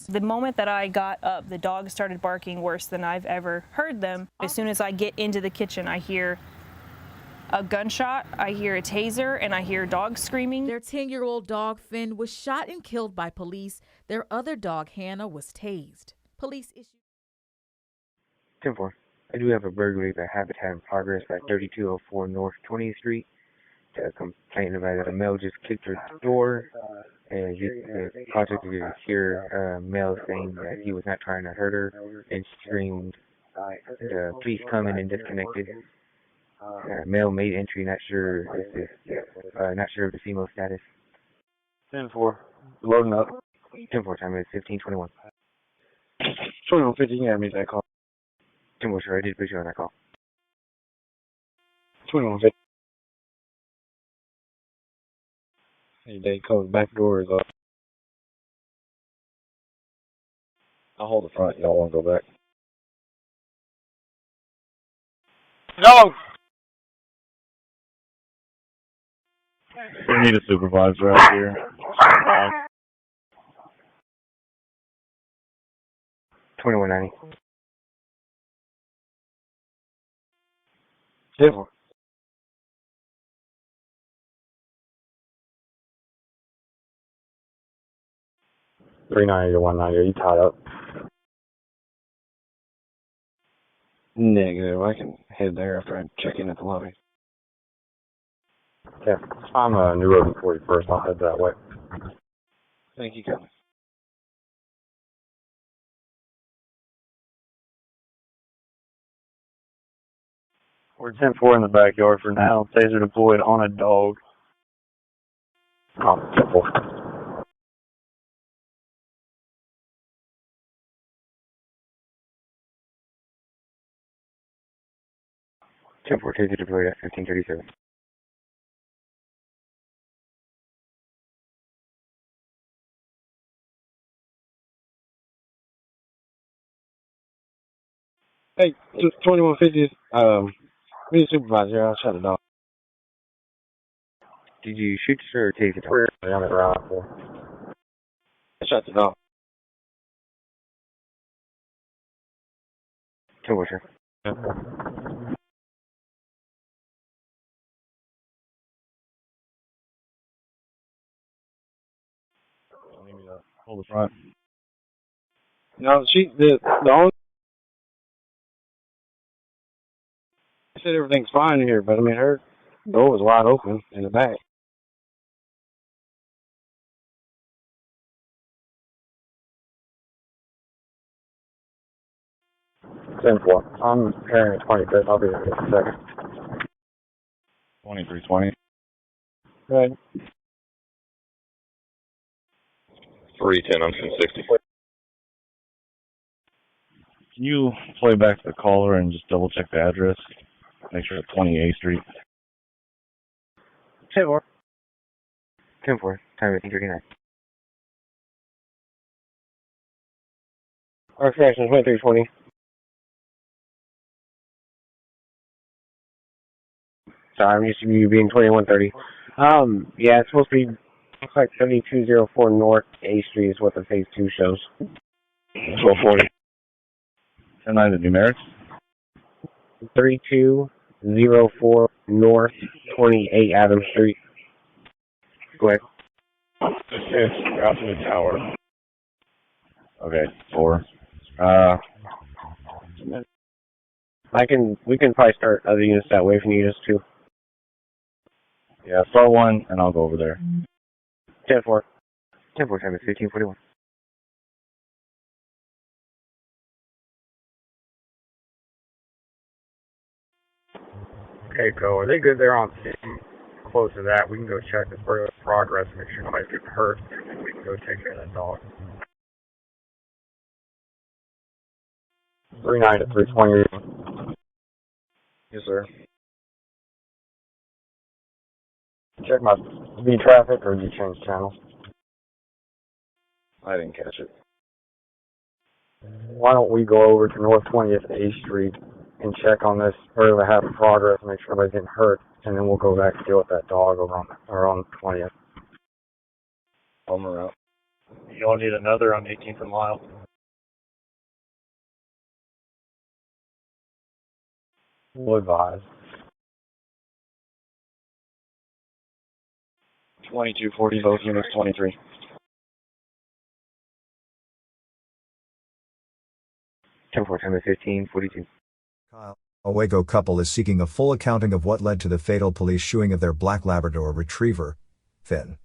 The moment that I got up, the dogs started barking worse than I've ever heard them. As soon as I get into the kitchen, I hear a gunshot, I hear a taser, and I hear dogs screaming. Their 10-year-old dog, Finn, was shot and killed by police. Their other dog, Hannah, was tased. Police issued 10-4. I do have a burglary by habitat in progress at 3204 North 20th Street. Complaint about that a male just kicked her door, and the project is to hear a male saying that he was not trying to hurt her, and screamed, "The police coming," and disconnected. Male made entry, not sure of the female status. 10-4, loading up. 10-4, time is 15:21. 2150, you gotta meet that call. 10-4, sure, I did put you on that call. 2150. Hey, Dave, cover the back door is up. I'll hold the front. Y'all want to go back? No! We need a supervisor out here. 2190. 10-4. $390 to $190. Are you tied up? Negative. I can head there after I check in at the lobby. Yeah, I'm New Road and 41st. I'll head that way. Thank you, Kevin. We're 10-4 in the backyard for now. Taser deployed on a dog. Oh, 10-4. 10-4, taser deployed at 1537. Hey, 2150. We need a supervisor. I'll shut it off. Did you shoot or tase it? I'm on the ground for. I shut it off. 10-4, sure. Yeah. Hold the front. No, the only said everything's fine here, but I mean her door was wide open in the back. I'm carrying a 25th. I'll be there in a second. 2320. Right. 310 on 1060. Can you play back the caller and just double check the address? Make sure it's 28th Street. 10-4. 10-4, time is 18:39. Our correction is 2320. Sorry, I'm used to you being 2130. Yeah, it's supposed to be, looks like 3204 North A Street is what the phase 2 shows. 1240. And I the numerics? 3204 North 28 Adams Street. Go ahead. It's out to the tower. Okay, 4. We can probably start other units that way if you need us to. Yeah, start one and I'll go over there. 10-4. 10-4, time is 15:41. Okay, go. Are they good there on scene? Close to that, we can go check the further progress, make sure nobody's getting hurt, and we can go take care of that dog. 39 to 320. Yes, sir. Check my speed traffic, or did you change channels? I didn't catch it. Why don't we go over to North 20th A Street and check on this further half of progress, make sure nobody's getting hurt, and then we'll go back and deal with that dog over on 20th. On the route. You'll need another on 18th and Lyle. We'll advise. 2240, both units 23. 10-4, 10-15, 42. Kyle, a Waco couple is seeking a full accounting of what led to the fatal police shooting of their black Labrador retriever, Finn.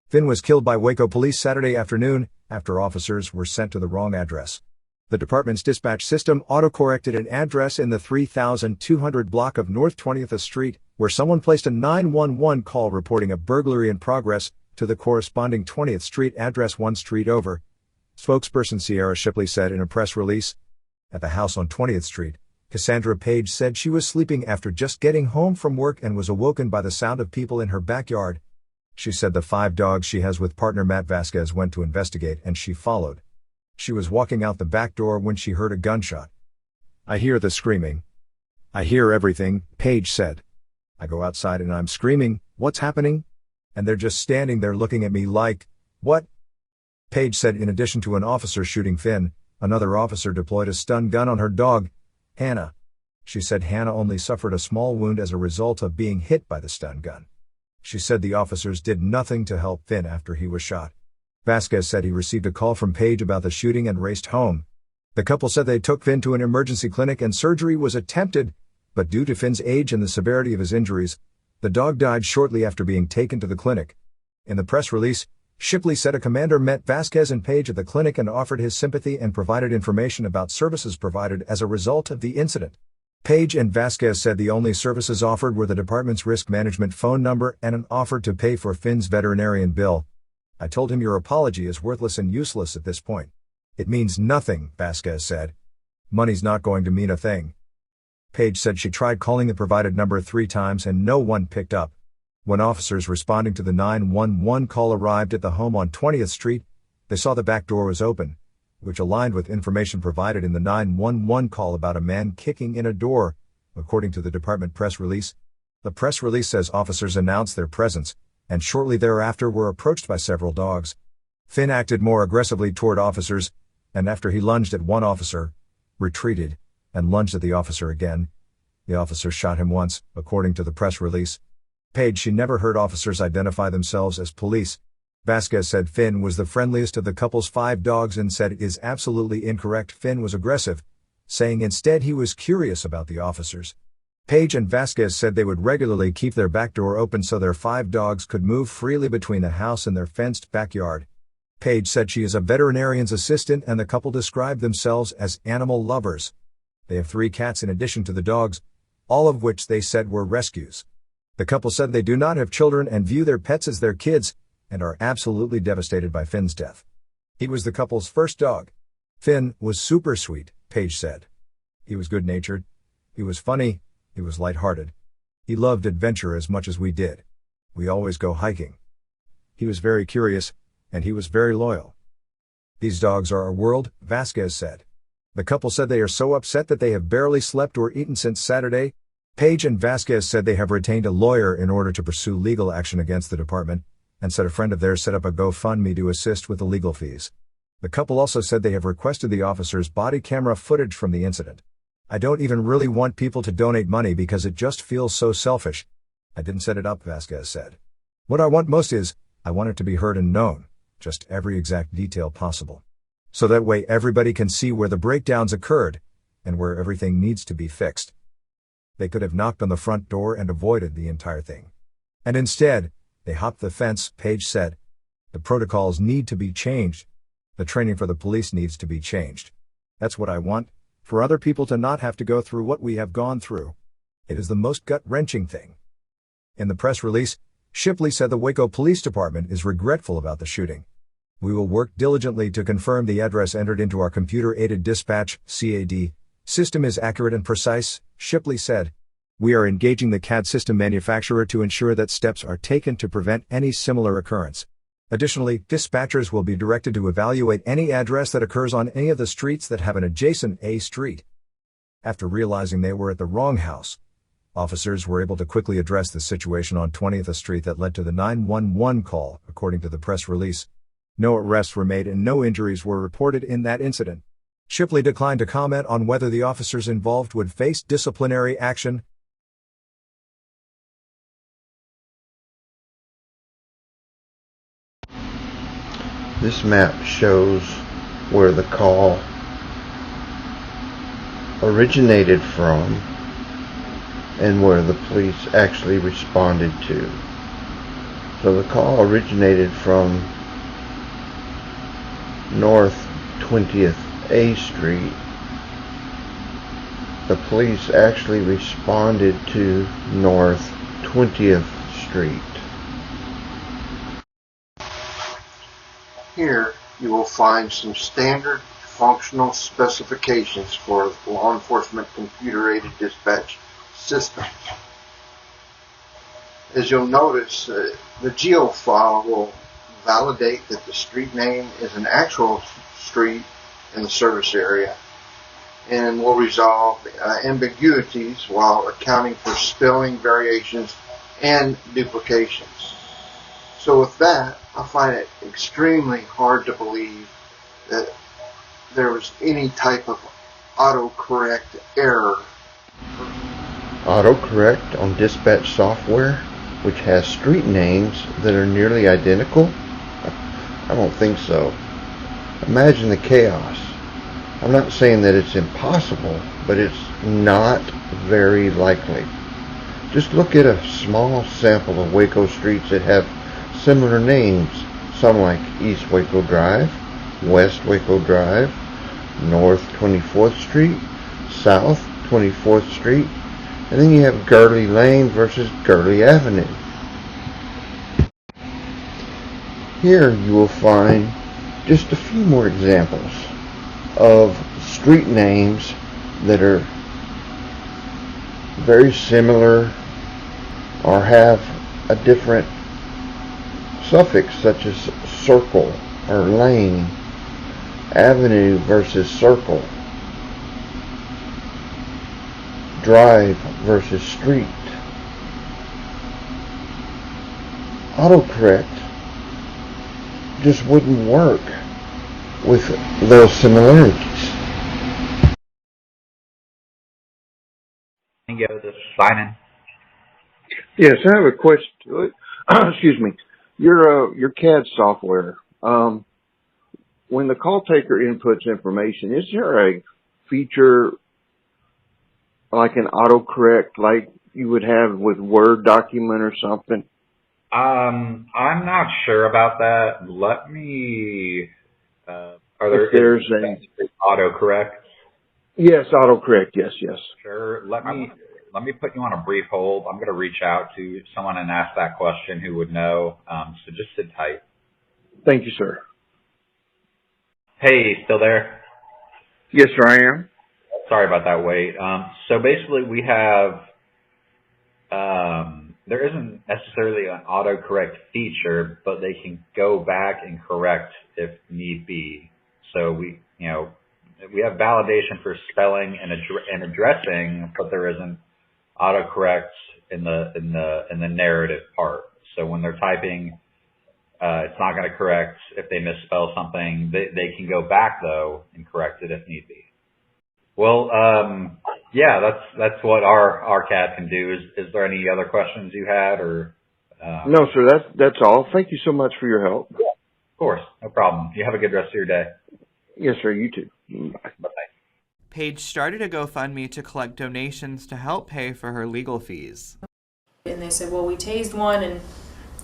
Finn was killed by Waco police Saturday afternoon after officers were sent to the wrong address. The department's dispatch system autocorrected an address in the 3200 block of North 20th Street, where someone placed a 911 call reporting a burglary in progress, to the corresponding 20th Street address 1 street over. Spokesperson Sierra Shipley said in a press release. At the house on 20th Street, Cassandra Page said she was sleeping after just getting home from work and was awoken by the sound of people in her backyard. She said the 5 dogs she has with partner Matt Vasquez went to investigate and she followed. She was walking out the back door when she heard a gunshot. I hear the screaming. I hear everything, Page said. I go outside and I'm screaming, what's happening? And they're just standing there looking at me like, what? Page said in addition to an officer shooting Finn, another officer deployed a stun gun on her dog, Hannah. She said Hannah only suffered a small wound as a result of being hit by the stun gun. She said the officers did nothing to help Finn after he was shot. Vasquez said he received a call from Page about the shooting and raced home. The couple said they took Finn to an emergency clinic and surgery was attempted, but due to Finn's age and the severity of his injuries, the dog died shortly after being taken to the clinic. In the press release, Shipley said a commander met Vasquez and Page at the clinic and offered his sympathy and provided information about services provided as a result of the incident. Page and Vasquez said the only services offered were the department's risk management phone number and an offer to pay for Finn's veterinarian bill. I told him your apology is worthless and useless at this point. It means nothing, Vasquez said. Money's not going to mean a thing. Page said she tried calling the provided number 3 times and no one picked up. When officers responding to the 911 call arrived at the home on 20th Street, they saw the back door was open, which aligned with information provided in the 911 call about a man kicking in a door, according to the department press release. The press release says officers announced their presence, and shortly thereafter were approached by several dogs. Finn acted more aggressively toward officers, and after he lunged at one officer, retreated, and lunged at the officer again. The officer shot him once, according to the press release. Page she never heard officers identify themselves as police. Vasquez said Finn was the friendliest of the couple's 5 dogs and said it is absolutely incorrect Finn was aggressive, saying instead he was curious about the officers. Page and Vasquez said they would regularly keep their back door open so their 5 dogs could move freely between the house and their fenced backyard. Page said she is a veterinarian's assistant and the couple described themselves as animal lovers. They have 3 cats in addition to the dogs, all of which they said were rescues. The couple said they do not have children and view their pets as their kids, and are absolutely devastated by Finn's death. He was the couple's first dog. Finn was super sweet, Page said. He was good-natured. He was funny. He was light-hearted. He loved adventure as much as we did. We always go hiking. He was very curious, and he was very loyal. These dogs are our world, Vasquez said. The couple said they are so upset that they have barely slept or eaten since Saturday. Page and Vasquez said they have retained a lawyer in order to pursue legal action against the department, and said a friend of theirs set up a GoFundMe to assist with the legal fees. The couple also said they have requested the officers' body camera footage from the incident. I don't even really want people to donate money because it just feels so selfish. I didn't set it up, Vasquez said. What I want most is, I want it to be heard and known, just every exact detail possible. So that way everybody can see where the breakdowns occurred, and where everything needs to be fixed. They could have knocked on the front door and avoided the entire thing. And instead, they hopped the fence, Page said. The protocols need to be changed. The training for the police needs to be changed. That's what I want, for other people to not have to go through what we have gone through. It is the most gut-wrenching thing. In the press release, Shipley said the Waco Police Department is regretful about the shooting. We will work diligently to confirm the address entered into our computer-aided dispatch (CAD) system is accurate and precise, Shipley said. We are engaging the CAD system manufacturer to ensure that steps are taken to prevent any similar occurrence. Additionally, dispatchers will be directed to evaluate any address that occurs on any of the streets that have an adjacent A street. After realizing they were at the wrong house, officers were able to quickly address the situation on 20th Street that led to the 911 call, according to the press release. No arrests were made and no injuries were reported in that incident. Shipley declined to comment on whether the officers involved would face disciplinary action. This map shows where the call originated from and where the police actually responded to. So the call originated from North 20th A Street. The police actually responded to North 20th Street. Here you will find some standard functional specifications for law enforcement computer-aided dispatch systems. As you'll notice, the geo file will validate that the street name is an actual street in the service area and will resolve ambiguities while accounting for spelling variations and duplications. So with that, I find it extremely hard to believe that there was any type of autocorrect error. Autocorrect on dispatch software, which has street names that are nearly identical? I don't think so. Imagine the chaos. I'm not saying that it's impossible, but it's not very likely. Just look at a small sample of Waco streets that have similar names, some like East Waco Drive, West Waco Drive, North 24th Street, South 24th Street, and then you have Gurley Lane versus Gurley Avenue. Here you will find just a few more examples of street names that are very similar or have a different suffix, such as circle or lane, avenue versus circle, drive versus street. Autocorrect just wouldn't work with those similarities. This is Simon. Yes, I have a question. Excuse me. Your CAD software. When the call taker inputs information, is there a feature like an autocorrect, like you would have with Word document or something? I'm not sure about that. Let me. Are there? There's autocorrect? Yes, autocorrect. Yes. Sure. Let me put you on a brief hold. I'm going to reach out to someone and ask that question who would know. So just sit tight. Thank you, sir. Hey, still there? Yes, sir, I am. Sorry about that wait. So basically we have, there isn't necessarily an autocorrect feature, but they can go back and correct if need be. So we have validation for spelling and addressing, but there isn't autocorrect in the narrative part. So when they're typing, it's not going to correct if they misspell something. They can go back though and correct it if need be. Well, yeah, that's what our CAD can do. Is there any other questions you had or? No, sir. That's all. Thank you so much for your help. Yeah, of course, no problem. You have a good rest of your day. Yes, sir. You too. Bye. Bye. Paige started a GoFundMe to collect donations to help pay for her legal fees. And they said, well, we tased one and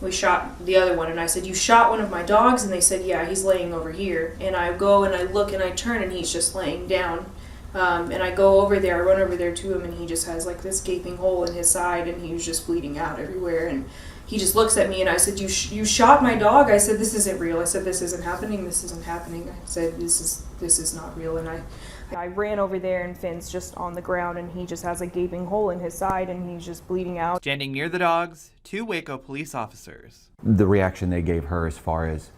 we shot the other one. And I said, you shot one of my dogs? And they said, yeah, he's laying over here. And I go and I look and I turn and he's just laying down. And I go over there, I run over there to him, and he just has like this gaping hole in his side, and he was just bleeding out everywhere. And he just looks at me, and I said, you shot my dog? I said, this isn't real. I said, this isn't happening. This isn't happening. I said, this is not real. And I ran over there, and Finn's just on the ground, and he just has a gaping hole in his side, and he's just bleeding out. Standing near the dogs, 2 Waco police officers. The reaction they gave her as far as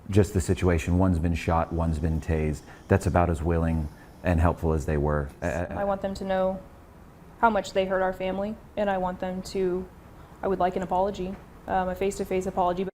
just the situation, one's been shot, one's been tased, that's about as willing and helpful as they were. I want them to know how much they hurt our family, and I would like an apology, a face-to-face apology.